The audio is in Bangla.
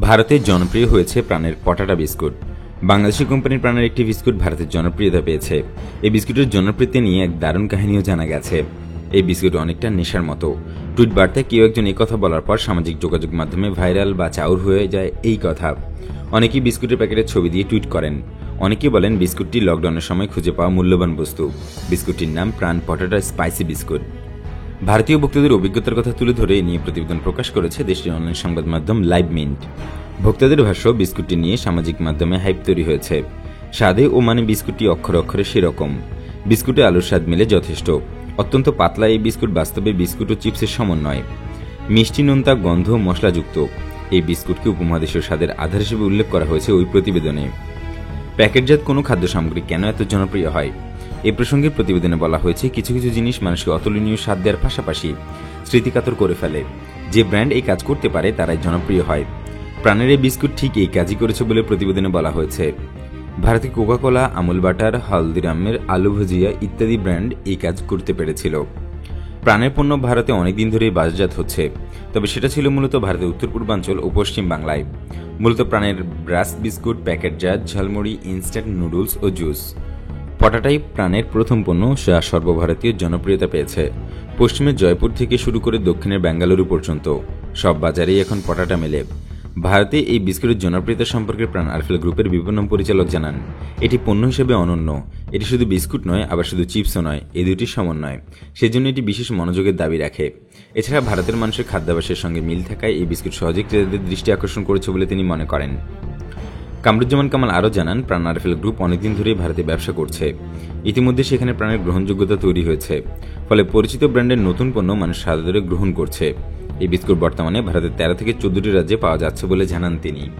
ভারতে জনপ্রিয় হয়েছে প্রাণের পটাটা বিস্কুট। বাংলাদেশি কোম্পানির প্রাণের একটি বিস্কুট ভারতের জনপ্রিয়তা পেয়েছে। এই বিস্কুটের জনপ্রিয়তা নিয়ে এক দারুণ কাহিনীও জানা গেছে। এই বিস্কুট অনেকটা নেশার মতো। টুইট বার্তায় কেউ একজন এই কথা বলার পর সামাজিক যোগাযোগ মাধ্যমে ভাইরাল বা চাউর হয়ে যায় এই কথা। অনেকেই বিস্কুটের প্যাকেটের ছবি দিয়ে টুইট করেন। অনেকেই বলেন বিস্কুটটি লকডাউনের সময় খুঁজে পাওয়া মূল্যবান বস্তু। বিস্কুটটির নাম প্রাণ পটাটা স্পাইসি বিস্কুট। ভারতীয় ভোক্তাদের অভিজ্ঞতার কথা তুলে ধরে নিয়ে প্রতিবেদন প্রকাশ করেছে দেশটির অনলাইন সংবাদ মাধ্যম লাইভ মিন্ট। ভোক্তাদের ভাষ্য, বিস্কুটটি নিয়ে সামাজিক মাধ্যমে হাইপ তৈরি হয়েছে। স্বাদে ও মানে বিস্কুটটি অক্ষরে অক্ষরে সেরকম। বিস্কুটে আলুর স্বাদ মিলে যথেষ্ট। অত্যন্ত পাতলা এই বিস্কুট বাস্তবে বিস্কুট ও চিপসের সমন্বয়। মিষ্টি নোনতা গন্ধ মশলাযুক্ত এই বিস্কুটকে উপমহাদেশীয় স্বাদের আধার হিসেবে উল্লেখ করা হয়েছে ওই প্রতিবেদনে। প্যাকেটজাত কোনো খাদ্য সামগ্রী কেন এত জনপ্রিয় হয়? এ প্রসঙ্গে প্রতিবেদনে বলা হয়েছে, কিছু কিছু জিনিস মানুষকে অতুলনীয় স্বাদ দেওয়ার পাশাপাশি স্মৃতিকাতর করে ফেলে। যে ব্র্যান্ড এই কাজ করতে পারে তারাই জনপ্রিয় হয়। প্রাণের এই বিস্কুট ঠিক এই কাজই করেছে বলে প্রতিবেদনে বলা হয়েছে। ভারতে কোকা-কোলা, আমুল বাটার, হলদিরামের আলু ভুজিয়া ইত্যাদি ব্র্যান্ড এই কাজ করতে পেরেছিল। প্রাণের পণ্য ভারতে অনেকদিন ধরেই বাজারজাত হচ্ছে, তবে সেটা ছিল মূলত ভারতের উত্তর পূর্বাঞ্চল ও পশ্চিম বাংলায়। মূলত প্রাণের ব্রাস বিস্কুট, প্যাকেটজাত, ঝালমুড়ি, ইনস্ট্যান্ট নুডলস ও জুস। পটাটাই প্রাণের প্রথম পণ্য যা সর্বভারতীয় জনপ্রিয়তা পেয়েছে। পশ্চিমের জয়পুর থেকে শুরু করে দক্ষিণের বেঙ্গালুরু পর্যন্ত সব বাজারেই এখন পটাটা মেলে। ভারতে এই বিস্কুটের জনপ্রিয়তা সম্পর্কে প্রাণ আরফেল গ্রুপের বিপণন পরিচালক জানান, এটি পণ্য হিসেবে অনন্য। এটি শুধু বিস্কুট নয়, আবার শুধু চিপসও নয়, এই দুটির সমন্বয়। সেজন্য এটি বিশেষ মনোযোগের দাবি রাখে। এছাড়া ভারতের মানুষের খাদ্যাভ্যাসের সঙ্গে মিল থাকায় এই বিস্কুট সহজে ক্রেতাদের দৃষ্টি আকর্ষণ করেছে বলে তিনি মনে করেন। কামরুজ্জামান কামাল আরও জানান, প্রাণ আরফেল গ্রুপ অনেকদিন ধরেই ভারতে ব্যবসা করছে। ইতিমধ্যে সেখানে প্রাণের গ্রহণযোগ্যতা তৈরি হয়েছে। ফলে পরিচিত ব্র্যান্ডের নতুন পণ্য মানুষ সাদরে গ্রহণ করছে। এই বিস্কুট বর্তমানে ভারতের 13 থেকে 14টি রাজ্যে পাওয়া যাচ্ছে বলে জানান তিনি।